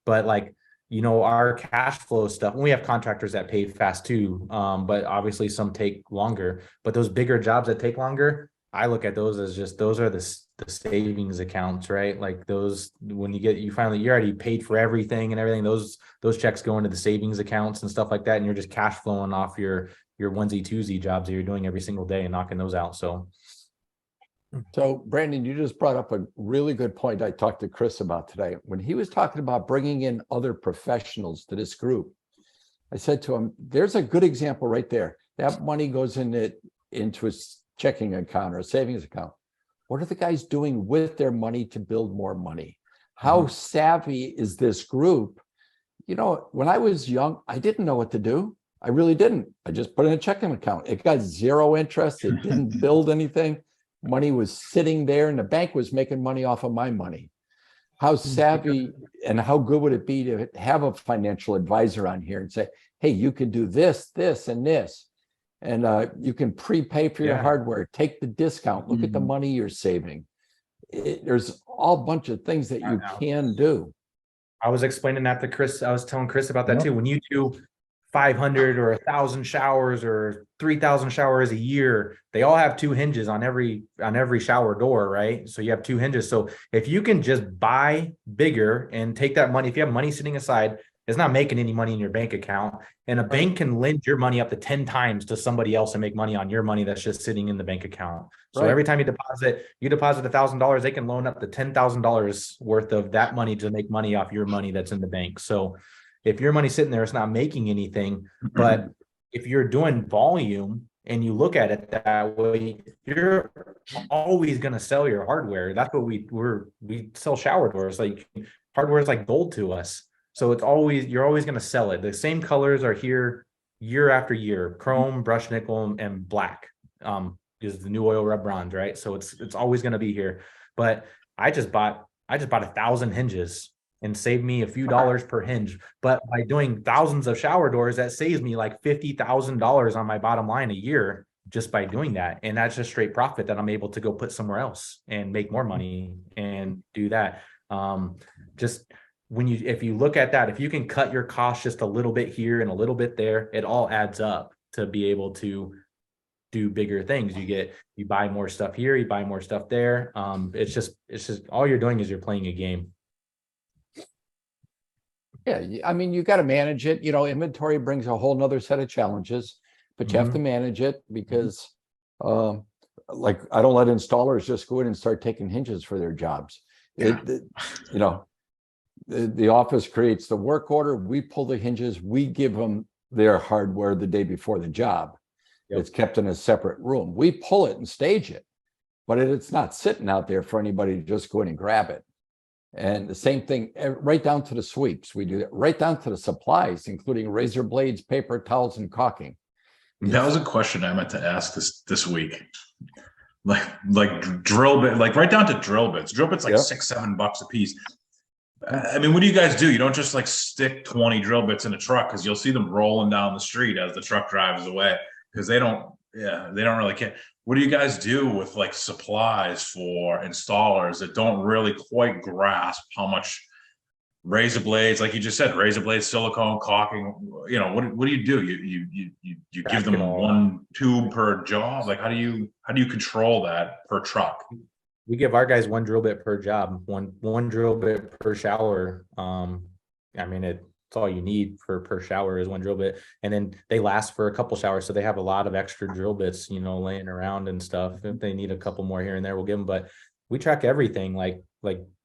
But like, you know, our cash flow stuff, and we have contractors that pay fast too. But obviously some take longer, but those bigger jobs that take longer, I look at those as just, those are the savings accounts, right? Like those, when you already paid for everything and everything, those checks go into the savings accounts and stuff like that. And you're just cash flowing off your onesie twosie jobs that you're doing every single day and knocking those out. So Brandon, you just brought up a really good point I talked to Chris about today. When he was talking about bringing in other professionals to this group, I said to him, there's a good example right there. That money goes into a checking account or a savings account. What are the guys doing with their money to build more money? How savvy is this group? You know, when I was young, I didn't know what to do. I really didn't. I just put in a checking account. It got zero interest. It didn't build anything. Money was sitting there and the bank was making money off of my money. How savvy and how good would it be to have a financial advisor on here and say, hey, you can do this, this, and this. And you can prepay for your hardware, take the discount, look at the money you're saving. There's all bunch of things that you can do. I was explaining that to Chris. I was telling Chris about that too. When you do 500 or 1,000 showers or 3,000 showers a year, they all have two hinges on every shower door, right? So you have two hinges. So if you can just buy bigger and take that money, if you have money sitting aside, it's not making any money in your bank account, and a bank can lend your money up to 10 times to somebody else and make money on your money that's just sitting in the bank account. So every time you deposit $1,000, they can loan up to $10,000 worth of that money to make money off your money that's in the bank. So if your money's sitting there, it's not making anything. But if you're doing volume and you look at it that way, you're always going to sell your hardware. That's what we sell shower doors. Like hardware is like gold to us. So you're always going to sell it. The same colors are here year after year: chrome, brushed nickel, and black is the new oil rub bronze, right? So it's always going to be here. But I just bought 1,000 hinges and saved me a few dollars per hinge. But by doing thousands of shower doors, that saves me like $50,000 on my bottom line a year just by doing that. And that's just straight profit that I'm able to go put somewhere else and make more money and do that. If you look at that, if you can cut your costs just a little bit here and a little bit there, it all adds up to be able to do bigger things. You buy more stuff here, you buy more stuff there. It's just all you're doing is you're playing a game. Yeah, I mean, you got to manage it. You know, inventory brings a whole nother set of challenges, but you have to manage it because, like, I don't let installers just go in and start taking hinges for their jobs. The office creates the work order. We pull the hinges. We give them their hardware the day before the job. It's kept in a separate room. We pull it and stage it, but it's not sitting out there for anybody to just go in and grab it. And the same thing, right down to the sweeps. We do that right down to the supplies, including razor blades, paper towels, and caulking. That was a question I meant to ask this week. Like drill bit, like right down to drill bits. Drill bits like $6-7 a piece. I mean, what do you guys do? You don't just like stick 20 drill bits in a truck, because you'll see them rolling down the street as the truck drives away, because they don't really care. What do you guys do with like supplies for installers that don't really quite grasp how much razor blades, like you just said, razor blades, silicone, caulking, what do you do? You give them one tube per job? Like how do you control that per truck? We give our guys one drill bit per job, one drill bit per shower. I mean, it's all you need per shower is one drill bit, and then they last for a couple showers, so they have a lot of extra drill bits, laying around and stuff. If they need a couple more here and there, we'll give them. But we track everything, like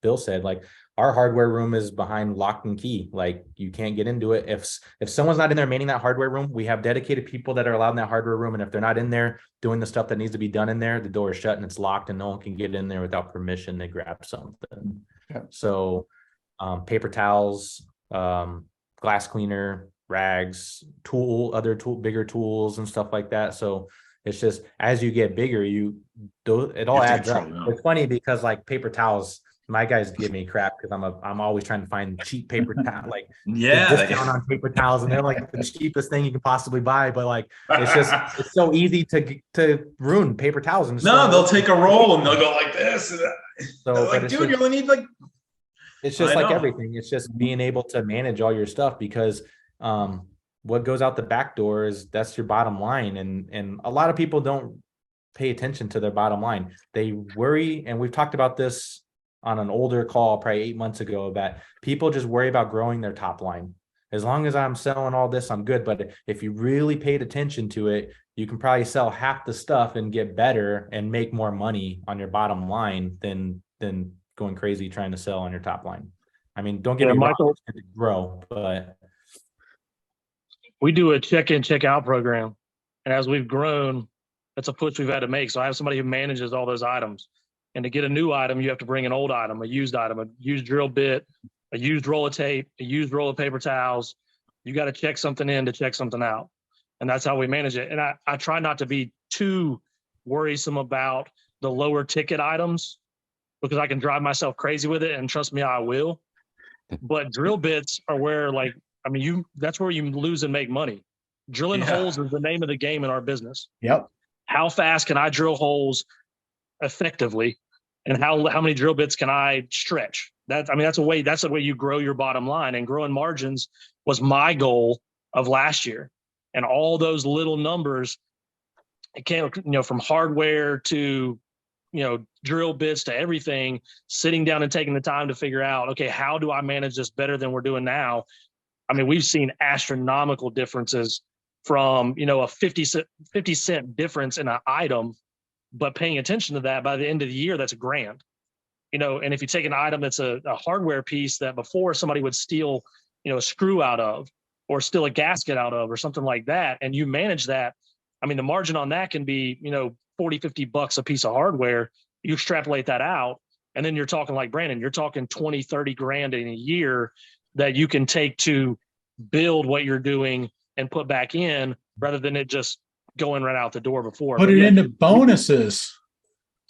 Bill said. Like our hardware room is behind lock and key. Like you can't get into it. If someone's not in there manning that hardware room, we have dedicated people that are allowed in that hardware room, and if they're not in there doing the stuff that needs to be done in there, the door is shut and it's locked, and no one can get in there without permission to grab something. So paper towels, glass cleaner, rags, bigger tools and stuff like that. So it's just, as you get bigger, it all adds up. It's funny because like paper towels, my guys give me crap because I'm always trying to find cheap paper towel, like discount on paper towels, and they're like the cheapest thing you can possibly buy. But like, it's so easy to ruin paper towels. And no, they'll take a roll and they'll go like this. So like, dude, you only need like. It's just like everything. It's just being able to manage all your stuff, because what goes out the back door that's your bottom line. And a lot of people don't pay attention to their bottom line. They worry, and we've talked about this on an older call probably 8 months ago, that people just worry about growing their top line. As long as I'm selling all this, I'm good. But if you really paid attention to it, you can probably sell half the stuff and get better and make more money on your bottom line than going crazy trying to sell on your top line. I mean, don't get me wrong, it's going to grow, but we do a check-in, check-out program. And as we've grown, that's a push we've had to make. So I have somebody who manages all those items. And to get a new item, you have to bring an old item, a used drill bit, a used roll of tape, a used roll of paper towels. You got to check something in to check something out. And that's how we manage it. And I try not to be too worrisome about the lower ticket items, because I can drive myself crazy with it. And trust me, I will. But drill bits are where, like, I mean, that's where you lose and make money. Drilling holes is the name of the game in our business. Yep. How fast can I drill holes effectively? And how many drill bits can I stretch? That's the way you grow your bottom line. And growing margins was my goal of last year. And all those little numbers, it came, from hardware to, drill bits to everything, sitting down and taking the time to figure out, okay, how do I manage this better than we're doing now? I mean, we've seen astronomical differences from, a 50 cent difference in an item, but paying attention to that, by the end of the year, that's $1,000. And if you take an item that's a hardware piece that before somebody would steal, a screw out of, or steal a gasket out of, or something like that, and you manage that, I mean, the margin on that can be, $40-$50 a piece of hardware. You extrapolate that out, and then you're talking, like Brandon, you're talking 20-30 grand in a year that you can take to build what you're doing and put back in, rather than it just going right out the door before. Put it into bonuses.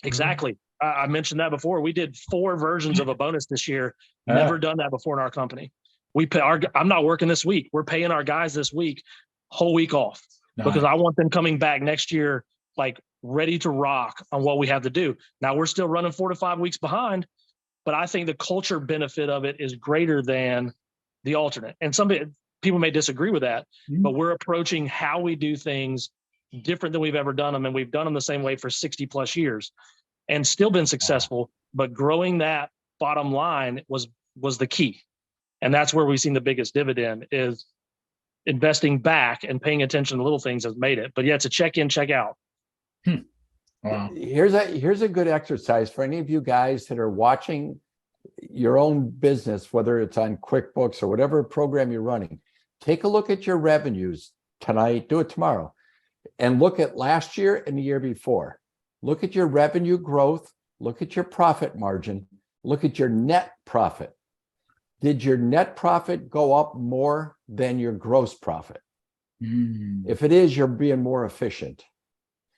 Exactly. I mentioned that before. We did 4 versions of a bonus this year. Never done that before in our company. I'm not working this week. We're paying our guys this week, whole week off, because I want them coming back next year, like, ready to rock on what we have to do. Now we're still running 4 to 5 weeks behind, but I think the culture benefit of it is greater than the alternate. And some people may disagree with that, but we're approaching how we do things different than we've ever done them. And we've done them the same way for 60 plus years and still been successful, but growing that bottom line was the key. And that's where we've seen the biggest dividend, is investing back and paying attention to little things has made it. But yeah, it's a check in, check out. Wow. Here's a good exercise for any of you guys that are watching your own business, whether it's on QuickBooks or whatever program you're running. Take a look at your revenues tonight, do it tomorrow, and look at last year and the year before. Look at your revenue growth, look at your profit margin, look at your net profit. Did your net profit go up more than your gross profit? If it is, you're being more efficient.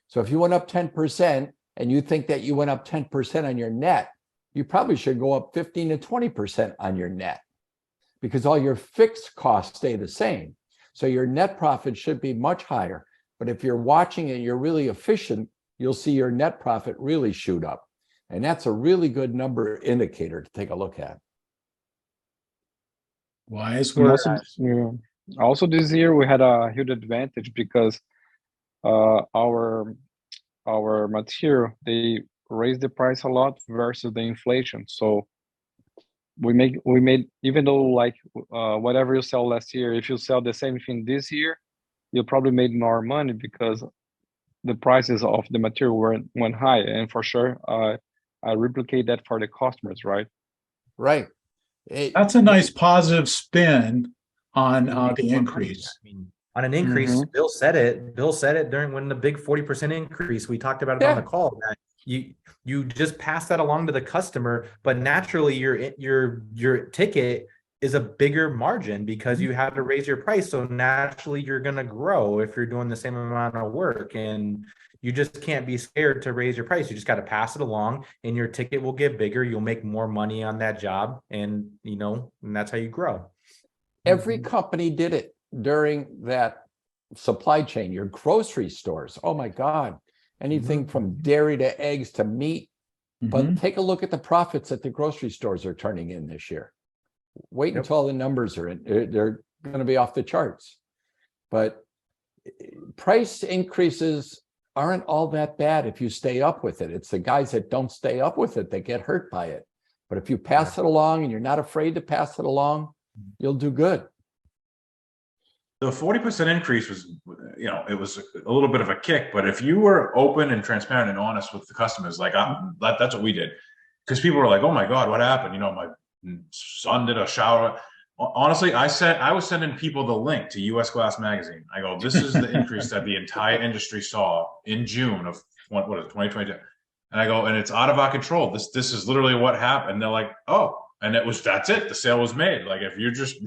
So if you went up 10% and you think that you went up 10% on your net, you probably should go up 15 to 20% on your net, because all your fixed costs stay the same. So your net profit should be much higher. But if you're watching and you're really efficient, you'll see your net profit really shoot up. And that's a really good number indicator to take a look at. Wise words. Also this year we had a huge advantage because our material, they raised the price a lot versus the inflation. So we made even though, like, whatever you sell last year, if you sell the same thing this year, you probably made more money because the prices of the material went high. And for sure, I replicate that for the customers, right? Right. That's a nice positive spin on the increase. I mean, on an increase, Bill said it during when the big 40% increase, we talked about it on the call, that you just pass that along to the customer, but naturally your ticket is a bigger margin because you have to raise your price. So naturally you're going to grow if you're doing the same amount of work, and you just can't be scared to raise your price. You just got to pass it along and your ticket will get bigger. You'll make more money on that job, and and that's how you grow. Every company did it during that supply chain. Your grocery stores, oh my God, anything from dairy to eggs to meat. But take a look at the profits that the grocery stores are turning in this year. Wait until all the numbers are in. They're going to be off the charts. But price increases aren't all that bad if you stay up with it. It's the guys that don't stay up with it that get hurt by it. But if you pass it along and you're not afraid to pass it along, you'll do good. The 40% increase was, it was a little bit of a kick, but if you were open and transparent and honest with the customers, like that's what we did. Because people were like, oh my God, what happened? My son did a shower. Honestly, I was sending people the link to US Glass Magazine. I go, this is the increase that the entire industry saw in June of 2022. And I go, and it's out of our control. This is literally what happened. And they're like, oh, and that's it. The sale was made. Like, if you're just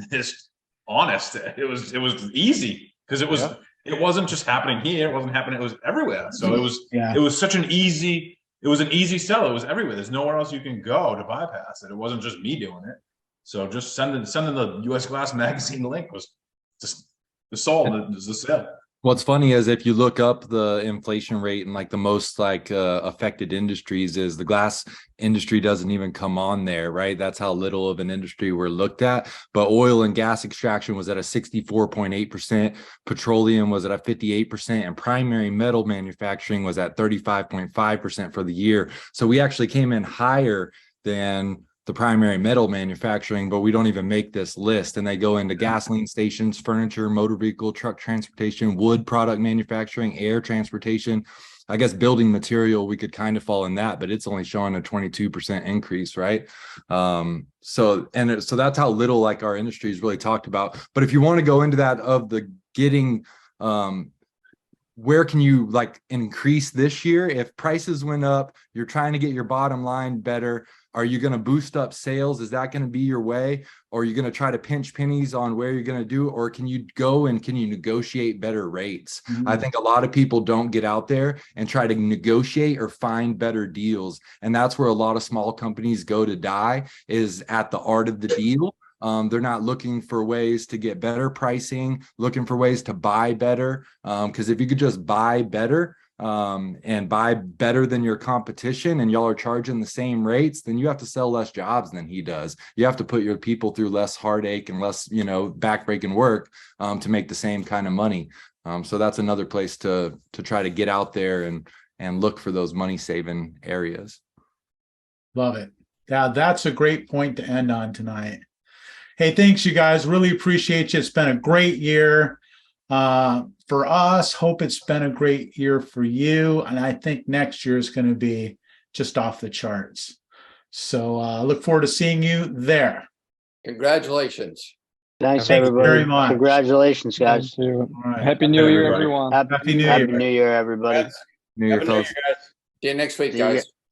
honest, it was easy, because it wasn't just happening here. It wasn't happening. It was everywhere. So it was such an easy sell. It was everywhere. There's nowhere else you can go to bypass it. It wasn't just me doing it. So just sending the US Glass Magazine link was just the sale. What's funny is if you look up the inflation rate in like the most affected industries, is the glass industry doesn't even come on there, right? That's how little of an industry we're looked at. But oil and gas extraction was at a 64.8%, petroleum was at a 58%, and primary metal manufacturing was at 35.5% for the year. So we actually came in higher than the primary metal manufacturing, but we don't even make this list. And they go into gasoline stations, furniture, motor vehicle, truck transportation, wood product manufacturing, air transportation. I guess building material, we could kind of fall in that, but it's only showing a 22% increase, right? So that's how little like our industry is really talked about. But if you want to go into that of the getting, where can you like increase this year? If prices went up, you're trying to get your bottom line better. Are you going to boost up sales? Is that going to be your way? Or are you going to try to pinch pennies on where you're going to do? Or can you negotiate better rates? I think a lot of people don't get out there and try to negotiate or find better deals. And that's where a lot of small companies go to die, is at the art of the deal. They're not looking for ways to get better pricing, looking for ways to buy better. Because if you could just buy better, and buy better than your competition, and y'all are charging the same rates, then you have to sell less jobs than he does. You have to put your people through less heartache and less, backbreaking work to make the same kind of money. So that's another place to try to get out there and look for those money saving areas. Love it. Yeah, that's a great point to end on tonight. Hey, thanks, you guys. Really appreciate you. It's been a great year. For us, hope it's been a great year for you. And I think next year is going to be just off the charts. So look forward to seeing you there. Congratulations. Thanks, Thank you everybody. very much. Congratulations, guys. Thank you. All right. Happy New Year, everyone. Happy New Year. Happy New Year, everybody. New Year, folks. See you next week, See you. guys.